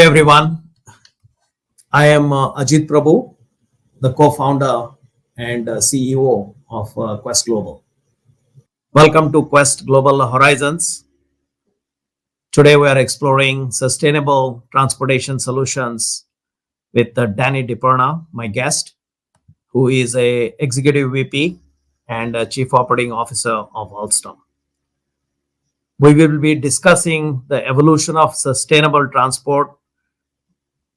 everyone. I am Ajit Prabhu, the co-founder and CEO of Quest Global. Welcome to Quest Global Horizons. Today we are exploring sustainable transportation solutions with Danny DiPerna, my guest, who is a executive VP and Chief Operating Officer of Alstom. We will be discussing the evolution of sustainable transport,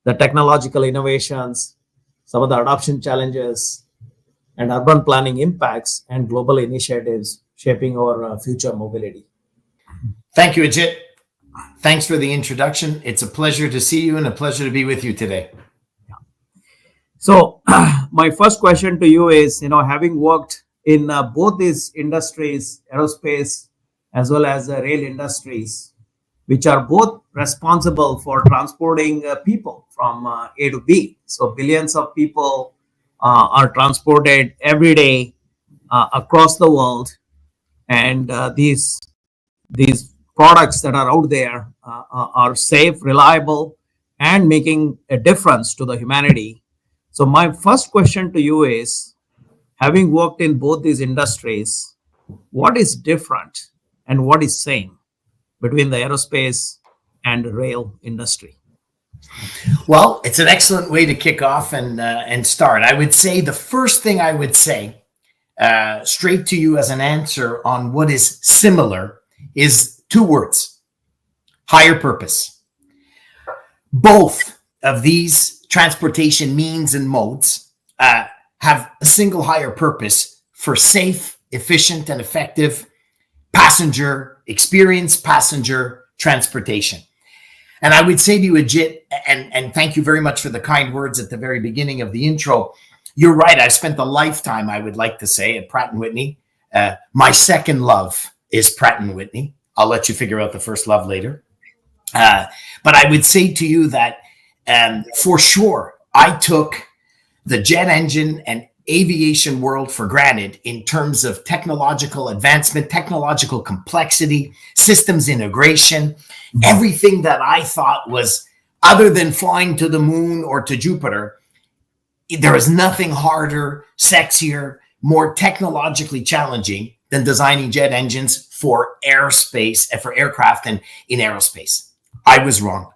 the technological innovations, some of the adoption challenges, and urban planning impacts and global initiatives shaping our future mobility. Thank you, Ajit. Thanks for the introduction. It's a pleasure to see you and a pleasure to be with you today. So, my first question to you is, having worked in both these industries, aerospace as well as rail industries, which are both responsible for transporting people from A to B. So billions of people are transported every day across the world, and these products that are out there are safe, reliable, and making a difference to the humanity. So my first question to you is, having worked in both these industries, what is different and what is same between the aerospace and rail industry? Well, it's an excellent way to kick off and start. I would say the first thing I would say straight to you as an answer on what is similar is two words: higher purpose. Both of these transportation means and modes have a single higher purpose for safe, efficient, and effective passenger experience, passenger transportation. And I would say to you, Ajit, and thank you very much for the kind words at the very beginning of the intro. You're right. I've spent a lifetime, I would like to say, at Pratt & Whitney. My second love is Pratt & Whitney. I'll let you figure out the first love later. But I would say to you that for sure, I took the jet engine and aviation world for granted in terms of technological advancement, technological complexity, systems integration, everything that I thought was, other than flying to the moon or to Jupiter, there is nothing harder, sexier, more technologically challenging than designing jet engines for airspace and for aircraft and in aerospace. I was wrong.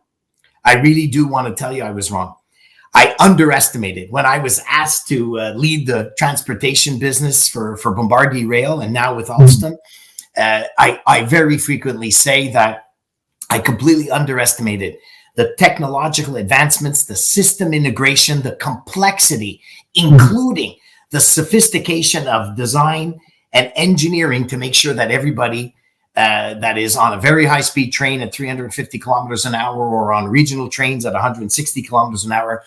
I really do want to tell you I was wrong. I underestimated when I was asked to lead the transportation business for Bombardier Rail and now with Alstom. I very frequently say that I completely underestimated the technological advancements, the system integration, the complexity, including the sophistication of design and engineering to make sure that everybody that is on a very high-speed train at 350 kilometers an hour or on regional trains at 160 kilometers an hour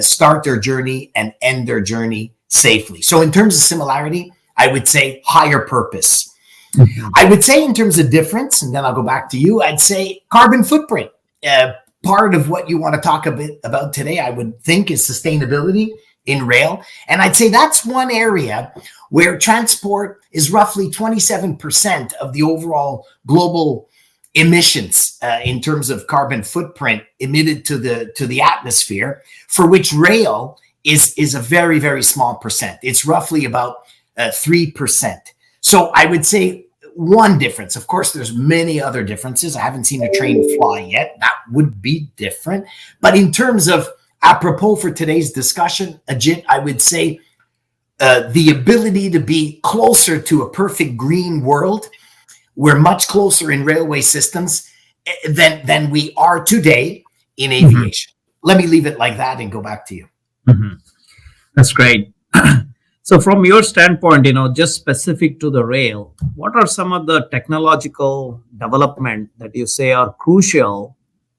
start their journey and end their journey safely. So in terms of similarity, I would say higher purpose. I would say in terms of difference, and then I'll go back to you, I'd say carbon footprint. Part of what you want to talk a bit about today, I would think, is sustainability in rail. And I'd say that's one area where transport is roughly 27% of the overall global emissions in terms of carbon footprint emitted to the atmosphere, for which rail is a very, very small percent. It's roughly about 3%. So I would say one difference. Of course, there's many other differences. I haven't seen a train fly yet. That would be different. But in terms of apropos for today's discussion, Ajit, I would say the ability to be closer to a perfect green world. We're much closer in railway systems than we are today in aviation. Let me leave it like that and go back to you. That's great. So from your standpoint, just specific to the rail, what are some of the technological development that you say are crucial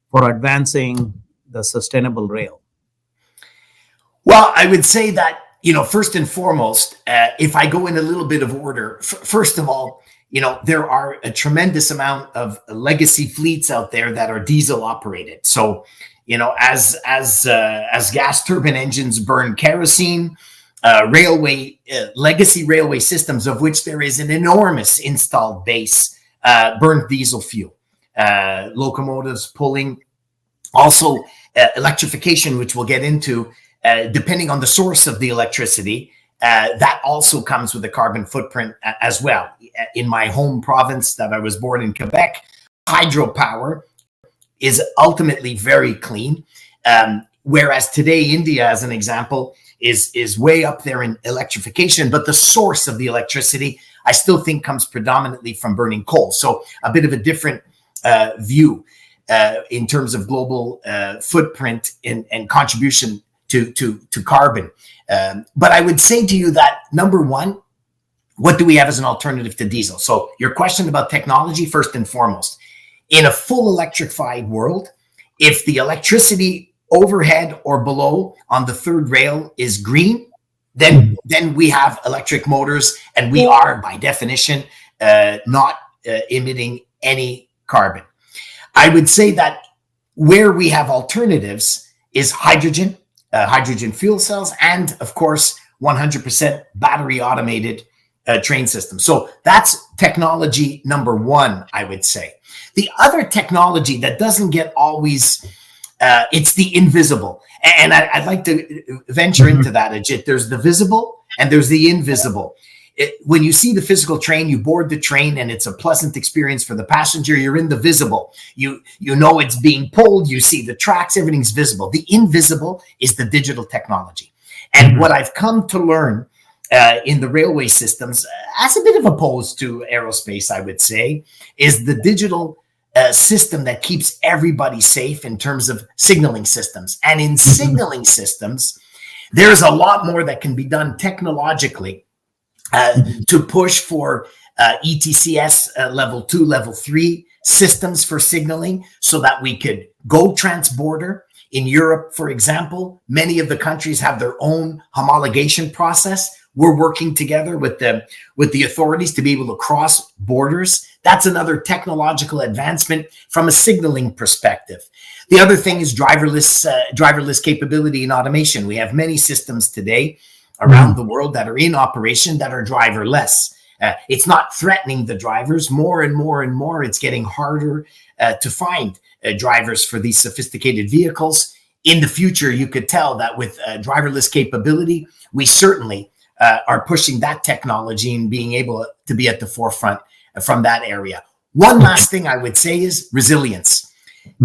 for advancing the sustainable rail? Well, I would say that, first and foremost, if I go in a little bit of order, first of all, there are a tremendous amount of legacy fleets out there that are diesel operated. So, as gas turbine engines burn kerosene, legacy railway systems, of which there is an enormous installed base, burn diesel fuel. Locomotives pulling Also, electrification, which we'll get into, depending on the source of the electricity, that also comes with a carbon footprint as well. In my home province that I was born in, Quebec, hydropower is ultimately very clean. Whereas today, India, as an example, is way up there in electrification, but the source of the electricity, I still think, comes predominantly from burning coal. So a bit of a different view in terms of global footprint and contribution to carbon. But I would say to you that, number one, what do we have as an alternative to diesel? So your question about technology, first and foremost, in a full electrified world, if the electricity overhead or below on the third rail is green, then we have electric motors, and we are, by definition, not emitting any carbon. I would say that where we have alternatives is hydrogen, hydrogen fuel cells, and of course, 100% battery automated train system. So that's technology number one, I would say. The other technology that doesn't get always, it's the invisible. And I'd like to venture into that, Ajit. There's the visible and there's the invisible. When you see the physical train, you board the train and it's a pleasant experience for the passenger. You're in the visible. You know it's being pulled. You see the tracks. Everything's visible. The invisible is the digital technology. And what I've come to learn in the railway systems, as a bit of opposed to aerospace, I would say, is the digital system that keeps everybody safe in terms of signaling systems. And in signaling systems, there's a lot more that can be done technologically to push for ETCS level 2, level 3 systems for signaling, so that we could go trans-border. In Europe, for example, many of the countries have their own homologation process. We're working together with the authorities to be able to cross borders. That's another technological advancement from a signaling perspective. The other thing is driverless capability and automation. We have many systems today around the world that are in operation that are driverless. It's not threatening the drivers. More and more and more, it's getting harder to find drivers for these sophisticated vehicles. In the future, you could tell that with driverless capability, we certainly are pushing that technology and being able to be at the forefront from that area. One last thing I would say is resilience.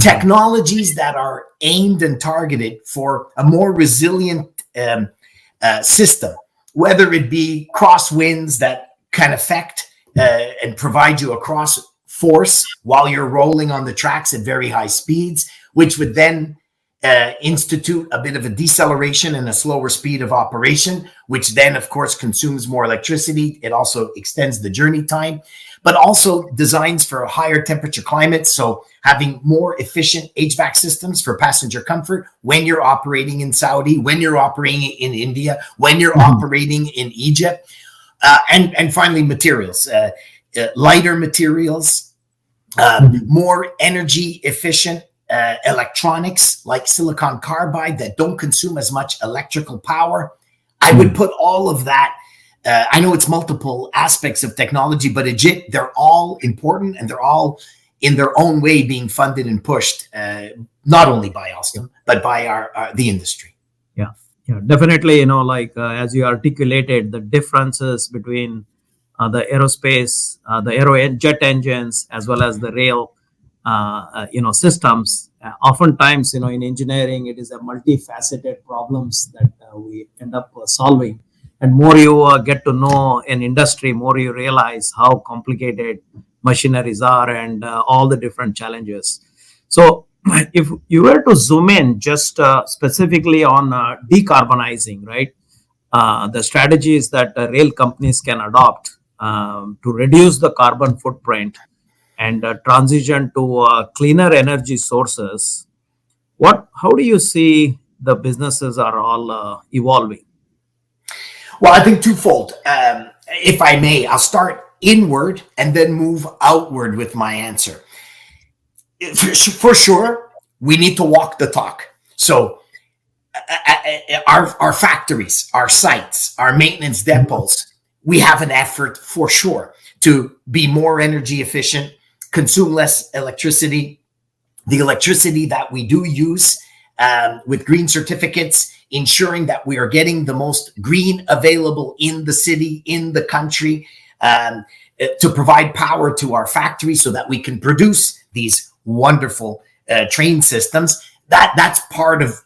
Technologies that are aimed and targeted for a more resilient system, whether it be crosswinds that can affect and provide you a cross force while you're rolling on the tracks at very high speeds, which would then institute a bit of a deceleration and a slower speed of operation, which then, of course, consumes more electricity. It also extends the journey time, but also designs for a higher temperature climate. So having more efficient HVAC systems for passenger comfort when you're operating in Saudi, when you're operating in India, when you're operating in Egypt. And finally, materials, lighter materials, more energy efficient electronics like silicon carbide that don't consume as much electrical power. I would put all of that. I know it's multiple aspects of technology, but Ajit, they're all important and they're all in their own way being funded and pushed, not only by Alstom, but by the industry. Yeah, definitely. As you articulated, the differences between the aerospace, the aero jet engines, as well as the rail, systems. Oftentimes, in engineering, it is a multifaceted problems that we end up solving. And more you get to know an industry, more you realize how complicated machineries are and all the different challenges. So if you were to zoom in just specifically on decarbonizing, right, the strategies that rail companies can adopt to reduce the carbon footprint and transition to cleaner energy sources, how do you see the businesses are all evolving? Well, I think twofold. If I may, I'll start inward and then move outward with my answer. For sure, we need to walk the talk. So our factories, our sites, our maintenance depots, we have an effort for sure to be more energy efficient, consume less electricity, the electricity that we do use with green certificates, ensuring that we are getting the most green available in the city, in the country, to provide power to our factories so that we can produce these wonderful train systems. That's part of,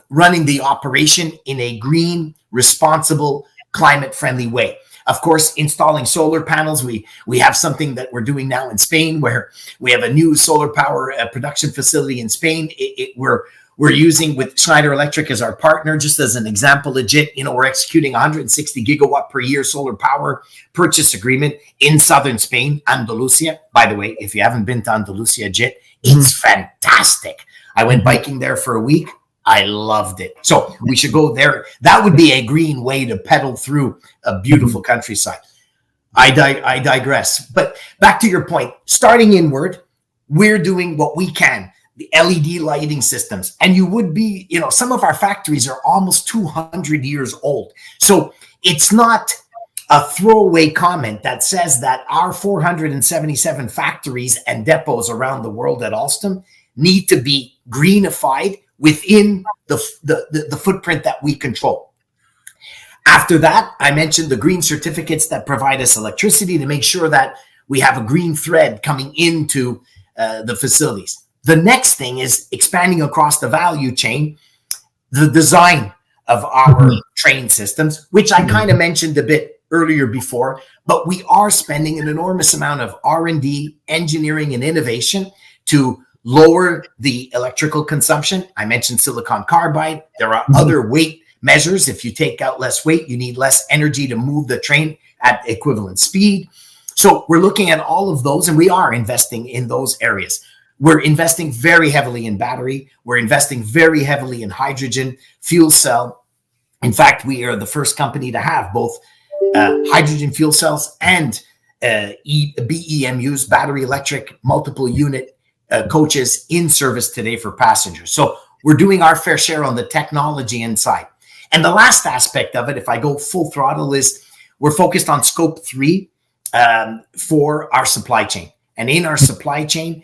running the operation in a green, responsible, climate-friendly way. Of course, installing solar panels. We have something that we're doing now in Spain, where we have a new solar power production facility in Spain. We're using with Schneider Electric as our partner. Just as an example, legit, we're executing 160 gigawatt per year solar power purchase agreement in southern Spain, Andalusia. By the way, if you haven't been to Andalusia, Jit, it's fantastic. I went biking there for a week. I loved it. So we should go there. That would be a green way to pedal through a beautiful countryside. I digress. But back to your point, starting inward, we're doing what we can. The LED lighting systems. And you would be, some of our factories are almost 200 years old. So it's not a throwaway comment that says that our 477 factories and depots around the world at Alstom need to be greenified within the footprint that we control. After that, I mentioned the green certificates that provide us electricity to make sure that we have a green thread coming into the facilities. The next thing is expanding across the value chain, the design of our train systems, which I kind of mentioned a bit earlier before, but we are spending an enormous amount of R&D, engineering, and innovation to lower the electrical consumption. I mentioned silicon carbide. There are other weight measures. If you take out less weight, you need less energy to move the train at equivalent speed. So we're looking at all of those, and we are investing in those areas. We're investing very heavily in battery. We're investing very heavily in hydrogen, fuel cell. In fact, we are the first company to have both hydrogen fuel cells and BEMUs, battery electric multiple unit coaches in service today for passengers. So we're doing our fair share on the technology inside. And the last aspect of it, if I go full throttle, is we're focused on scope 3 for our supply chain. And in our supply chain,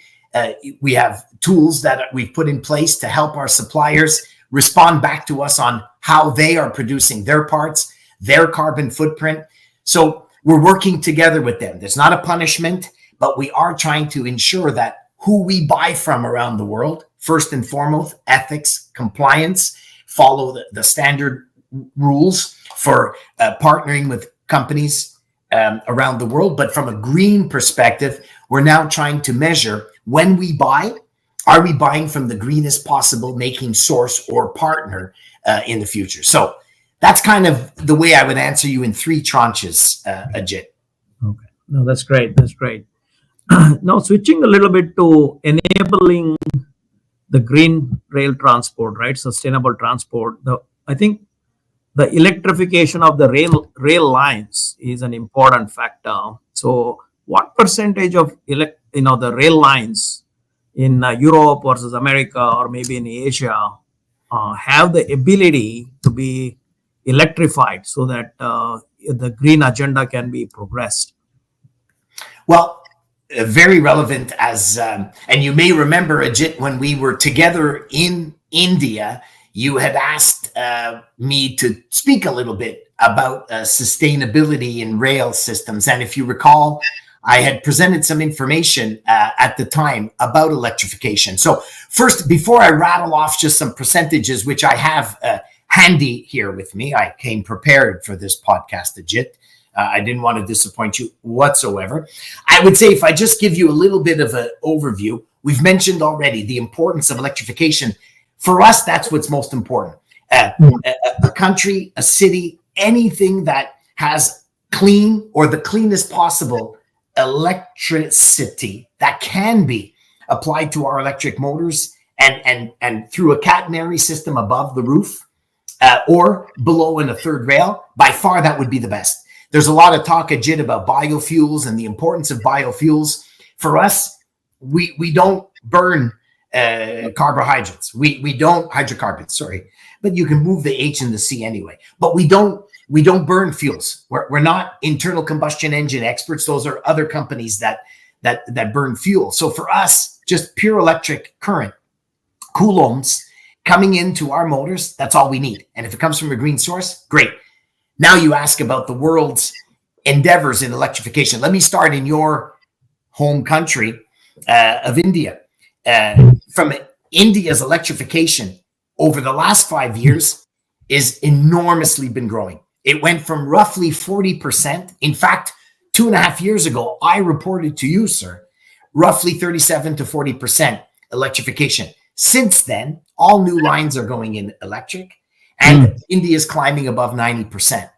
we have tools that we've put in place to help our suppliers respond back to us on how they are producing their parts, their carbon footprint. So we're working together with them. There's not a punishment, but we are trying to ensure that who we buy from around the world, first and foremost, ethics, compliance, follow the standard rules for partnering with companies around the world. But from a green perspective, we're now trying to measure when we buy, are we buying from the greenest possible making source or partner in the future? So that's kind of the way I would answer you in 3 tranches, Ajit. Okay. No, that's great. That's great. Now, switching a little bit to enabling the green rail transport, right? Sustainable transport. I think the electrification of the rail lines is an important factor. So what percentage of the rail lines in Europe versus America or maybe in Asia have the ability to be electrified so that the green agenda can be progressed? Well, very relevant as, and you may remember, Ajit, when we were together in India, you had asked me to speak a little bit about sustainability in rail systems. And if you recall, I had presented some information at the time about electrification. So first, before I rattle off just some percentages, which I have handy here with me, I came prepared for this podcast, Ajit. I didn't want to disappoint you whatsoever. I would say if I just give you a little bit of an overview, we've mentioned already the importance of electrification. For us, that's what's most important. A country, a city, anything that has clean or the cleanest possible electricity that can be applied to our electric motors and through a catenary system above the roof or below in a third rail, by far that would be the best. There's a lot of talk, Ajit, about biofuels and the importance of biofuels. For us, we don't burn carbohydrates. We don't hydrocarbons, sorry, but you can move the H and the C anyway. But we don't burn fuels. We're not internal combustion engine experts. Those are other companies that burn fuel. So for us, just pure electric current, coulombs coming into our motors, that's all we need. And if it comes from a green source, great. Now you ask about the world's endeavors in electrification. Let me start in your home country of India. From India's electrification over the last 5 years is enormously been growing. It went from roughly 40%. In fact, 2.5 years ago, I reported to you, sir, roughly 37 to 40% electrification. Since then, all new lines are going in electric, and India is climbing above 90%.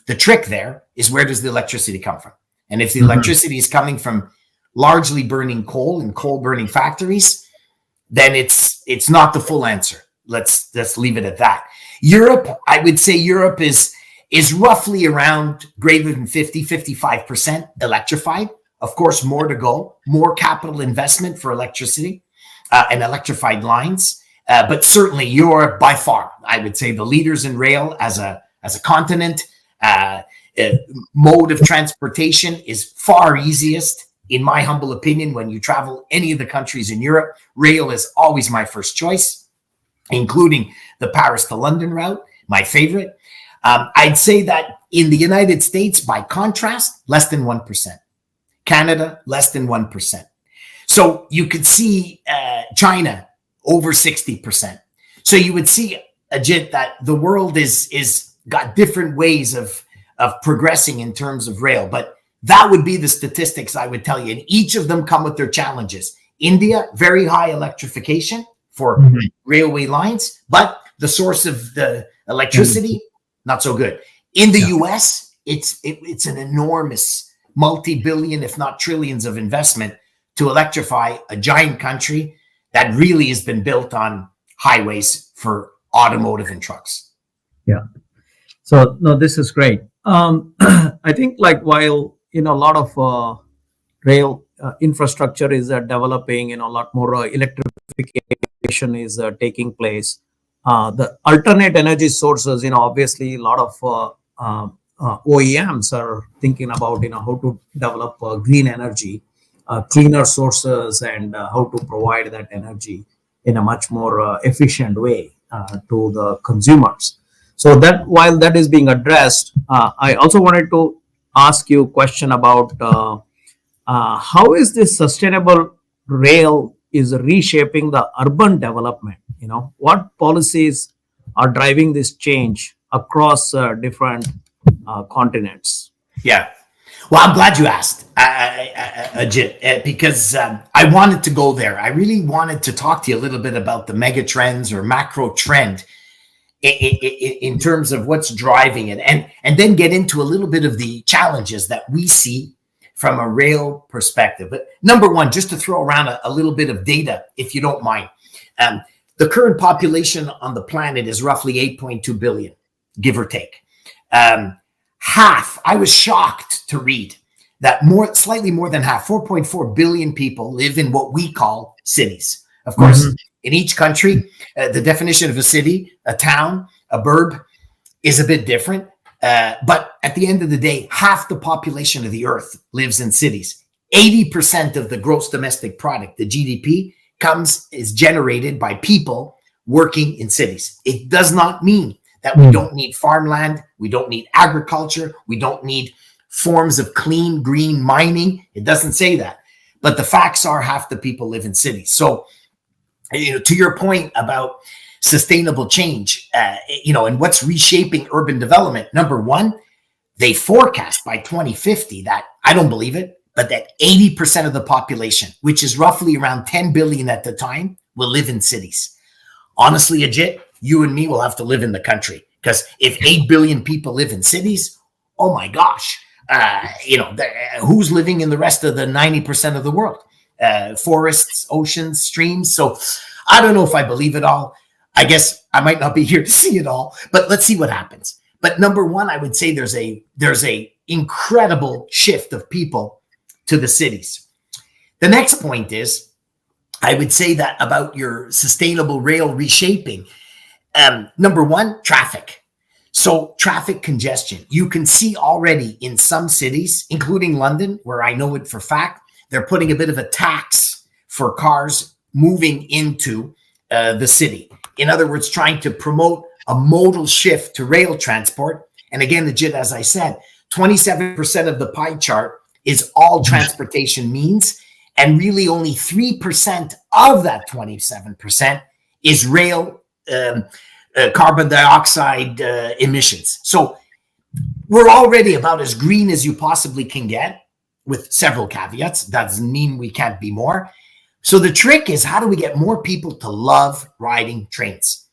The trick there is, where does the electricity come from? And if the electricity is coming from largely burning coal and coal burning factories, then it's not the full answer. Let's leave it at that. Europe, I would say Europe is roughly around greater than 55% electrified. Of course, more to go, more capital investment for electricity and electrified lines. But certainly Europe, by far, I would say, the leaders in rail as a continent. Mode of transportation is far easiest, in my humble opinion. When you travel any of the countries in Europe, rail is always my first choice, including the Paris to London route, my favorite. I'd say that in the United States, by contrast, less than 1%. Canada, less than 1%. So you could see China over 60%. So you would see, Ajit, that the world is got different ways of progressing in terms of rail. But that would be the statistics I would tell you. And each of them come with their challenges. India, very high electrification for railway lines, but the source of the electricity, not so good. In the US, it's an enormous multi-billion, if not trillions of investment to electrify a giant country that really has been built on highways for automotive and trucks. Yeah. So no, this is great. I think, like, while a lot of rail infrastructure is developing, a lot more electrification is taking place. The alternate energy sources, obviously, a lot of OEMs are thinking about how to develop green energy, cleaner sources, and how to provide that energy in a much more efficient way to the consumers. So that, while that is being addressed, I also wanted to ask you a question about how is this sustainable rail is reshaping the urban development? What policies are driving this change across different continents? Yeah. Well, I'm glad you asked, Ajit, because I wanted to go there. I really wanted to talk to you a little bit about the mega trends or macro trend in terms of what's driving it, and then get into a little bit of the challenges that we see from a rail perspective. But number one, just to throw around a little bit of data, if you don't mind. The current population on the planet is roughly 8.2 billion, give or take. Half, I was shocked to read that slightly more than half, 4.4 billion people live in what we call cities. Of course, in each country, the definition of a city, a town, a burb is a bit different. But at the end of the day, half the population of the earth lives in cities. 80% of the gross domestic product, the GDP, is generated by people working in cities. It does not mean that we don't need farmland, we don't need agriculture, we don't need forms of clean, green mining. It doesn't say that. But the facts are, half the people live in cities. So, to your point about sustainable change, and what's reshaping urban development, number one, they forecast by 2050 that, I don't believe it, but that 80% of the population, which is roughly around 10 billion at the time, will live in cities. Honestly, Ajit, you and me will have to live in the country, because if 8 billion people live in cities, oh my gosh, who's living in the rest of the 90% of the world? Forests, oceans, streams. So I don't know if I believe it all. I guess I might not be here to see it all, but let's see what happens. But number one, I would say there's a incredible shift of people to the cities. The next point is, I would say that about your sustainable rail reshaping, number one, traffic. So traffic congestion, you can see already in some cities, including London, where I know it for fact, they're putting a bit of a tax for cars moving into the city. In other words, trying to promote a modal shift to rail transport. And again, legit, as I said, 27% of the pie chart is all transportation means, and really only 3% of that 27% is rail carbon dioxide emissions. So we're already about as green as you possibly can get, with several caveats. That doesn't mean we can't be more. So the trick is, how do we get more people to love riding trains?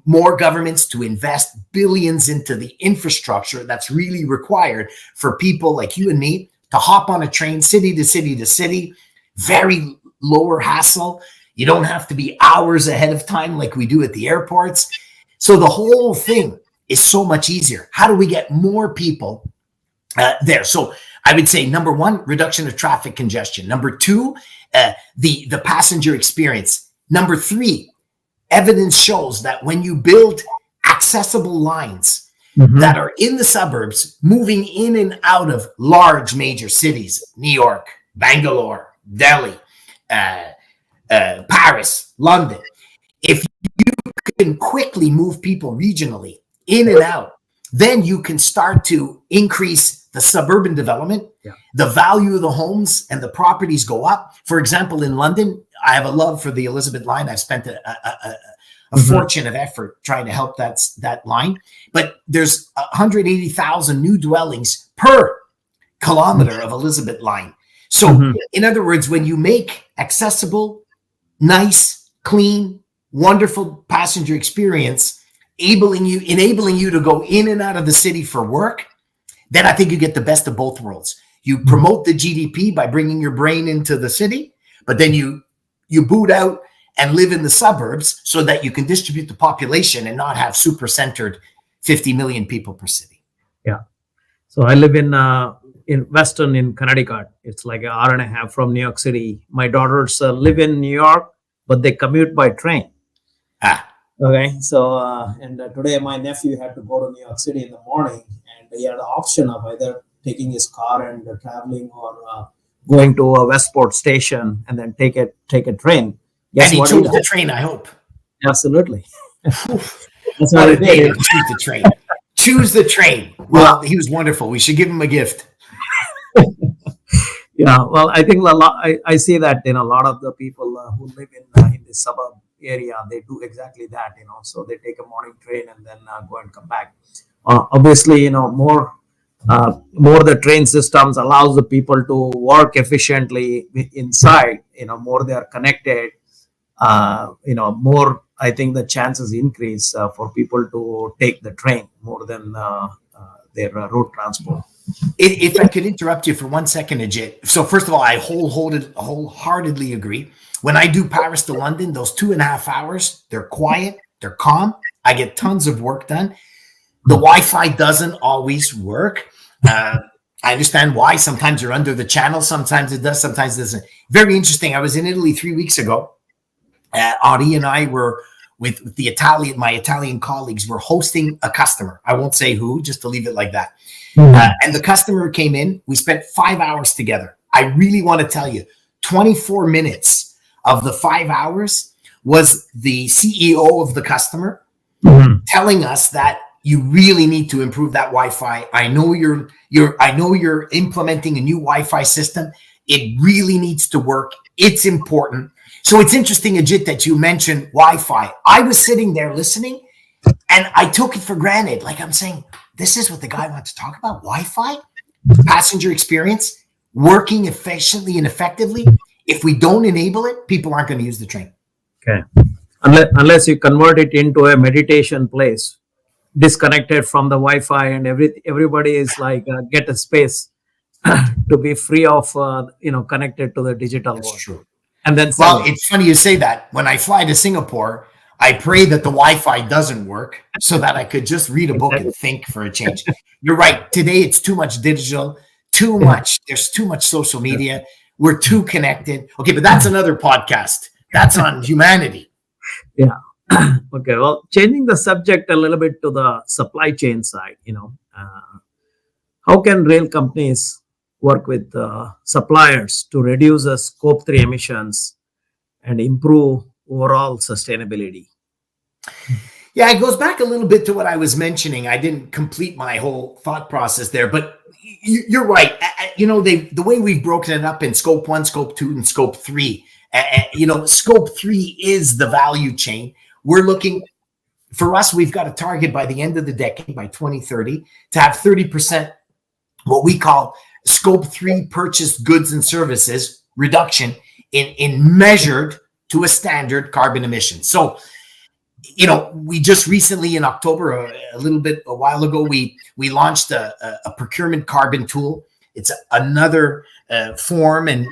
More governments to invest billions into the infrastructure that's really required for people like you and me to hop on a train city to city to city, very lower hassle. You don't have to be hours ahead of time like we do at the airports. So the whole thing is so much easier. How do we get more people there? So I would say, number one, reduction of traffic congestion. Number two, the passenger experience. Number three, evidence shows that when you build accessible lines that are in the suburbs, moving in and out of large major cities, New York, Bangalore, Delhi, Paris, London, if you can quickly move people regionally in and out, then you can start to increase the suburban development. The value of the homes and the properties go up. For example, in London, I have a love for the Elizabeth line. I've spent a fortune of effort trying to help that line. But there's 180,000 new dwellings per kilometer of Elizabeth line. So in other words, when you make accessible, nice, clean, wonderful passenger experience, enabling you to go in and out of the city for work, then I think you get the best of both worlds. You promote the GDP by bringing your brain into the city, but then you boot out and live in the suburbs so that you can distribute the population and not have super centered 50 million people per city. Yeah. So I live in Western in Connecticut. It's like an hour and a half from New York City. My daughters live in New York, but they commute by train. Okay. So and today my nephew had to go to New York City in the morning, and he had the option of either taking his car and traveling, or going to a Westport station and then take a train. Guess and he chose the train, I hope. Absolutely. That's what a day to choose the train. Choose the train. Well, he was wonderful. We should give him a gift. Yeah, well, I think I see that in a lot of the people who live in the suburb area, they do exactly that. So they take a morning train and then go and come back. Obviously, more the train systems allows the people to work efficiently inside. More they are connected. More I think the chances increase for people to take the train more than their road transport. If I could interrupt you for 1 second, Ajit. So first of all, I wholeheartedly agree. When I do Paris to London, those 2.5 hours, they're quiet, they're calm. I get tons of work done. The Wi-Fi doesn't always work. I understand why. Sometimes you're under the channel. Sometimes it does. Sometimes it doesn't. Very interesting. I was in Italy 3 weeks ago. Ari and I were with my Italian colleagues were hosting a customer. I won't say who, just to leave it like that. And the customer came in. We spent 5 hours together. I really want to tell you, 24 minutes of the 5 hours was the CEO of the customer telling us that you really need to improve that Wi-Fi. I know you're implementing a new Wi-Fi system. It really needs to work. It's important. So it's interesting, Ajit, that you mentioned Wi-Fi. I was sitting there listening, and I took it for granted. Like I'm saying, this is what the guy wants to talk about, Wi-Fi, passenger experience, working efficiently and effectively. If we don't enable it, people aren't going to use the train. Okay. Unless you convert it into a meditation place, disconnected from the Wi-Fi, and everybody is like, get a space to be free of, connected to the digital world. That's true. And then, well, it's funny you say that. When I fly to Singapore, I pray that the Wi-Fi doesn't work so that I could just read a book and think for a change. You're right. Today, it's too much digital, too much. There's too much social media. We're too connected. Okay, but that's another podcast. That's on humanity. Yeah. Okay. Well, changing the subject a little bit to the supply chain side, how can rail companies work with suppliers to reduce the scope 3 emissions and improve overall sustainability? Yeah, it goes back a little bit to what I was mentioning. I didn't complete my whole thought process there, but you're right. The way we've broken it up in scope 1, scope 2, and scope 3. Scope 3 is the value chain. We're looking, for us, we've got a target by the end of the decade, by 2030, to have 30% what we call scope 3 purchased goods and services reduction in measured to a standard carbon emissions. So, we just recently in October, a while ago, we launched a procurement carbon tool. It's another form and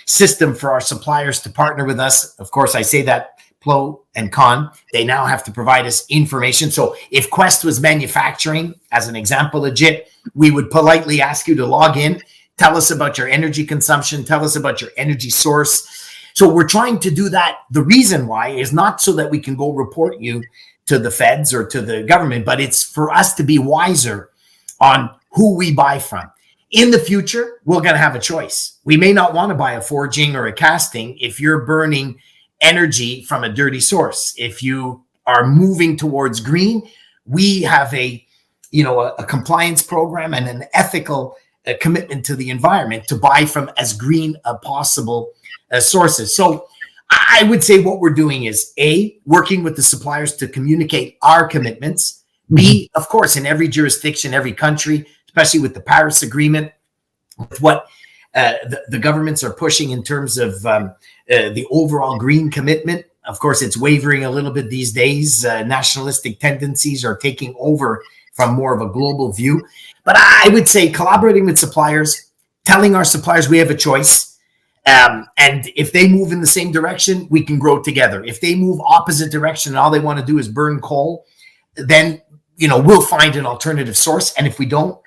system for our suppliers to partner with us. Of course, I say that pro and con. They now have to provide us information. So if Quest was manufacturing, as an example, legit, we would politely ask you to log in, tell us about your energy consumption, tell us about your energy source. So we're trying to do that. The reason why is not so that we can go report you to the feds or to the government, but it's for us to be wiser on who we buy from. In the future, we're going to have a choice. We may not want to buy a forging or a casting if you're burning energy from a dirty source. If you are moving towards green, we have a compliance program and an ethical commitment to the environment to buy from as green as possible sources. So I would say what we're doing is A, working with the suppliers to communicate our commitments. B, of course, in every jurisdiction, every country, especially with the Paris Agreement, with what the governments are pushing in terms of the overall green commitment. Of course, it's wavering a little bit these days. Nationalistic tendencies are taking over from more of a global view. But I would say collaborating with suppliers, telling our suppliers we have a choice. And if they move in the same direction, we can grow together. If they move opposite direction and all they want to do is burn coal, then, we'll find an alternative source. And if we don't,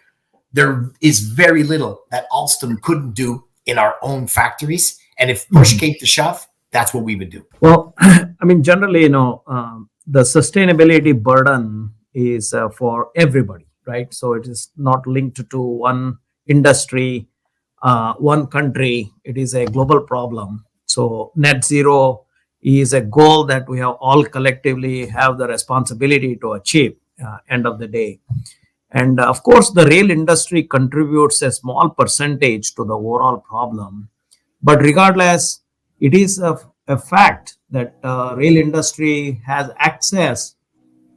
there is very little that Alstom couldn't do in our own factories. And if push came to shove, that's what we would do. Well, generally, the sustainability burden is for everybody, right? So it is not linked to one industry, one country. It is a global problem. So net zero is a goal that we have all collectively have the responsibility to achieve end of the day. And of course, the rail industry contributes a small percentage to the overall problem. But regardless, it is a fact that rail industry has access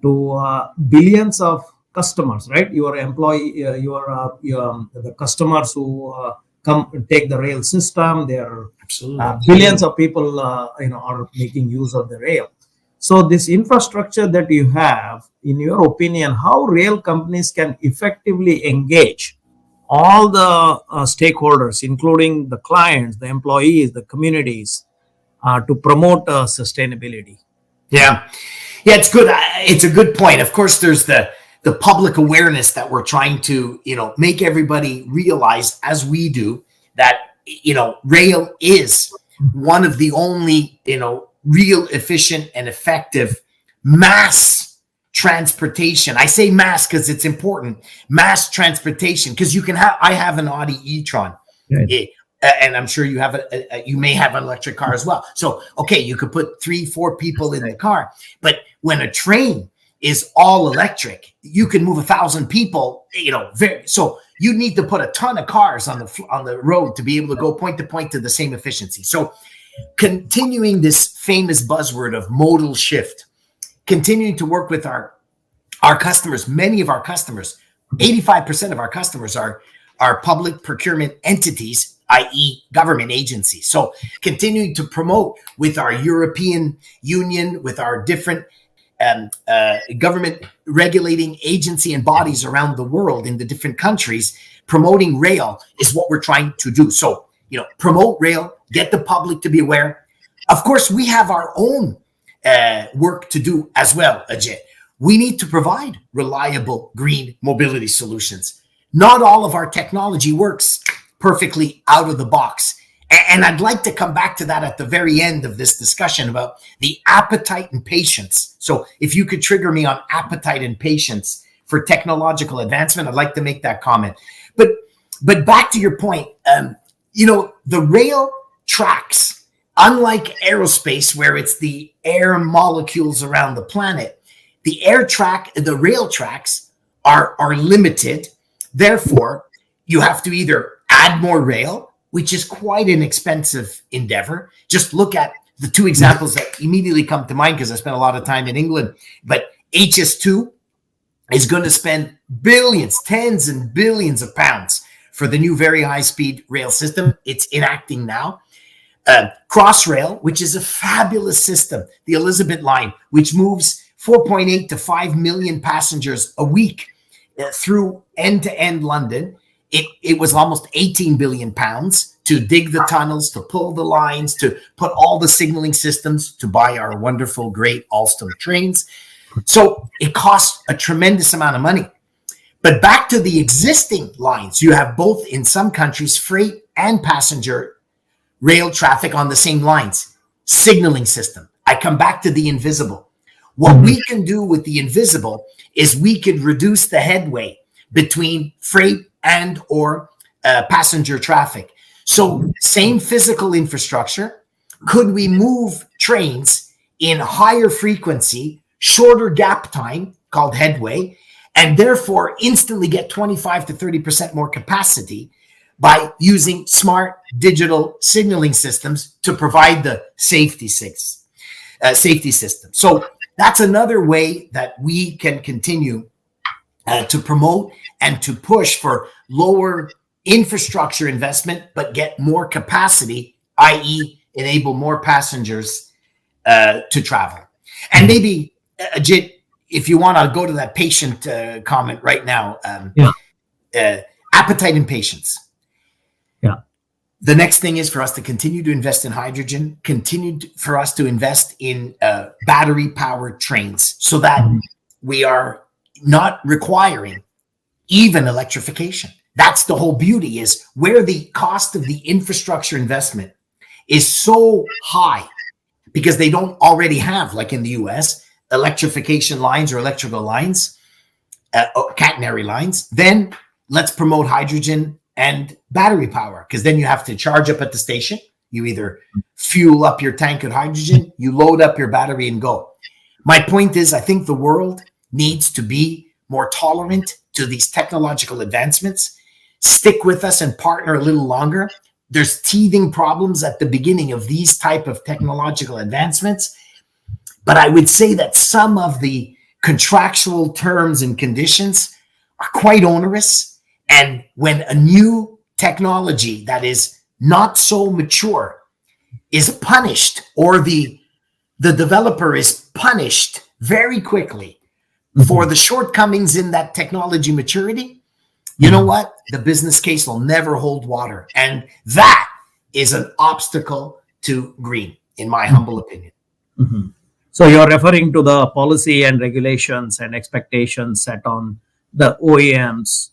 to billions of customers, right? Your employee, the customers who come take the rail system. There are billions of people, are making use of the rail. So this infrastructure that you have, in your opinion, how rail companies can effectively engage all the stakeholders, including the clients, the employees, the communities, to promote sustainability? Yeah, it's good. It's a good point. Of course, there's the public awareness that we're trying to, make everybody realize, as we do, that, rail is one of the only, real efficient and effective mass transportation. I say mass because it's important. Mass transportation, because I have an Audi e-tron. Right. And I'm sure you have you may have an electric car as well. So, okay, you could put 3-4 people in the car, but when a train is all electric, you can move 1,000 people, so you need to put a ton of cars on the road to be able to go point to point to the same efficiency. So continuing this famous buzzword of modal shift, continuing to work with our customers, many of our customers, 85% of our customers are public procurement entities, i.e. government agencies. So continuing to promote with our European Union, with our different government regulating agency and bodies around the world in the different countries, promoting rail is what we're trying to do. So, promote rail, get the public to be aware. Of course, we have our own work to do as well, Ajit. We need to provide reliable green mobility solutions. Not all of our technology works perfectly out of the box. And I'd like to come back to that at the very end of this discussion about the appetite and patience. So if you could trigger me on appetite and patience for technological advancement, I'd like to make that comment. But back to your point, the rail tracks Unlike aerospace, where it's the air molecules around the planet, the rail tracks are limited. Therefore, you have to either add more rail, which is quite an expensive endeavor. Just look at the two examples that immediately come to mind because I spent a lot of time in England. But HS2 is going to spend billions, tens and billions of pounds for the new very high-speed rail system. It's enacting now. Crossrail, which is a fabulous system, the Elizabeth line, which moves 4.8 to 5 million passengers a week through end-to-end London. It was almost 18 billion pounds to dig the tunnels, to pull the lines, to put all the signaling systems, to buy our wonderful, great Alstom trains. So it costs a tremendous amount of money. But back to the existing lines, you have both in some countries freight and passenger rail traffic on the same lines. Signaling system. I come back to the invisible. What we can do with the invisible is we could reduce the headway between freight and or passenger traffic. So same physical infrastructure. Could we move trains in higher frequency, shorter gap time called headway, and therefore instantly get 25 to 30% more capacity by using smart digital signaling systems to provide the safety system. So that's another way that we can continue to promote and to push for lower infrastructure investment, but get more capacity, i.e. enable more passengers to travel. And maybe, Ajit, if you want, I'll go to that patient comment right now. Appetite and patience. The next thing is for us to continue to invest in hydrogen, for us to invest in battery-powered trains so that we are not requiring even electrification. That's the whole beauty, is where the cost of the infrastructure investment is so high because they don't already have, like in the US, electrification lines or electrical lines, catenary lines. Then let's promote hydrogen and battery power, because then you have to charge up at the station. You either fuel up your tank with hydrogen, you load up your battery and go. My point is, I think the world needs to be more tolerant to these technological advancements, stick with us and partner a little longer. There's teething problems at the beginning of these type of technological advancements. But I would say that some of the contractual terms and conditions are quite onerous. And when a new technology that is not so mature is punished, or the developer is punished very quickly for the shortcomings in that technology maturity, you know what? The business case will never hold water. And that is an obstacle to green, in my humble opinion. Mm-hmm. So you're referring to the policy and regulations and expectations set on the OEMs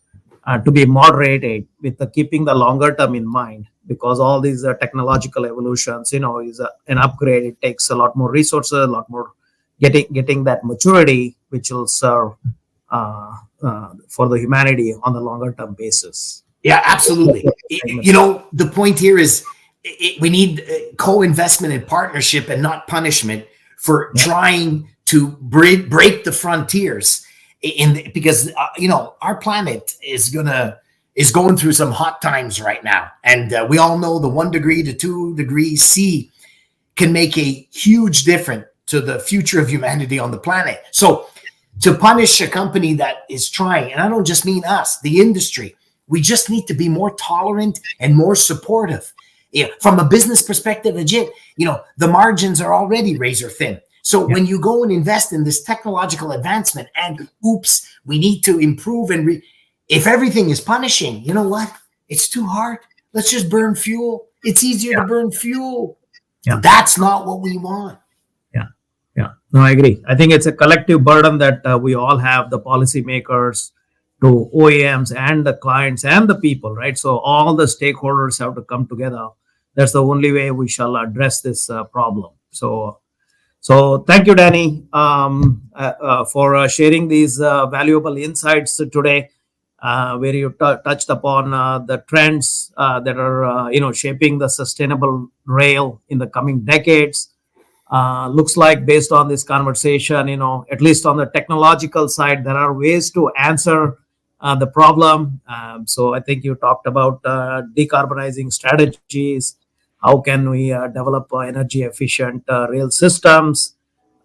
to be moderated with keeping the longer term in mind, because all these technological evolutions, is an upgrade. It takes a lot more resources, a lot more getting that maturity, which will serve for the humanity on the longer term basis. Yeah, absolutely. The point here is we need co-investment and partnership and not punishment for trying to break the frontiers. Because our planet is going through some hot times right now, and we all know the 1 degree to 2 degrees C can make a huge difference to the future of humanity on the planet. So to punish a company that is trying, and I don't just mean us, the industry, we just need to be more tolerant and more supportive. From a business perspective, legit, the margins are already razor thin. So when you go and invest in this technological advancement and we need to improve if everything is punishing, you know what? It's too hard. Let's just burn fuel. It's easier to burn fuel. Yeah. That's not what we want. Yeah. No, I agree. I think it's a collective burden that we all have, the policymakers, to OEMs and the clients and the people, right? So all the stakeholders have to come together. That's the only way we shall address this problem. So thank you, Danny, for sharing these valuable insights today. where you touched upon the trends that are shaping the sustainable rail in the coming decades. Looks like based on this conversation, at least on the technological side, there are ways to answer the problem. So I think you talked about decarbonizing strategies. How can we develop energy efficient rail systems,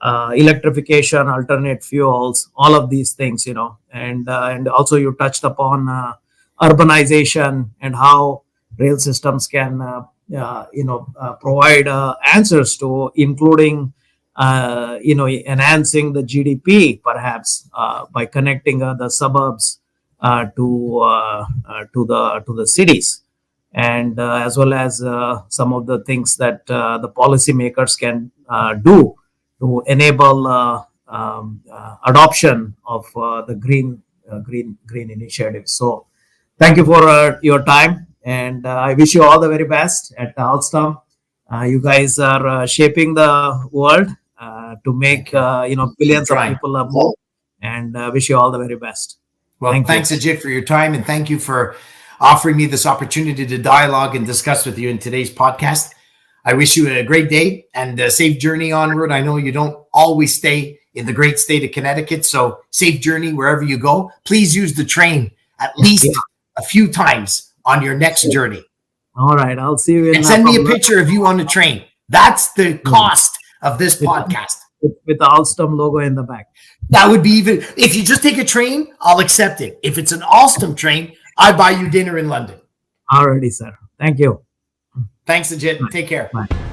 electrification, alternate fuels, all of these things, and also you touched upon urbanization and how rail systems can provide answers to, including enhancing the GDP perhaps by connecting the suburbs to the cities, and as well as some of the things that the policymakers can do to enable adoption of the green initiatives. So thank you for your time, and I wish you all the very best at Alstom. You guys are shaping the world to make billions of Trying. people move, and wish you all the very best. Well, thanks, Ajit, for your time, and thank you for offering me this opportunity to dialogue and discuss with you in today's podcast. I wish you a great day and a safe journey onward. I know you don't always stay in the great state of Connecticut, so safe journey wherever you go. Please use the train at least a few times on your next journey. All right, I'll see you. And send me a picture of you on the train. That's the cost of this podcast. With the Alstom logo in the back. That would be even, if you just take a train, I'll accept it. If it's an Alstom train, I buy you dinner in London. Alrighty, sir. Thank you. Thanks, Ajit. Take care. Bye.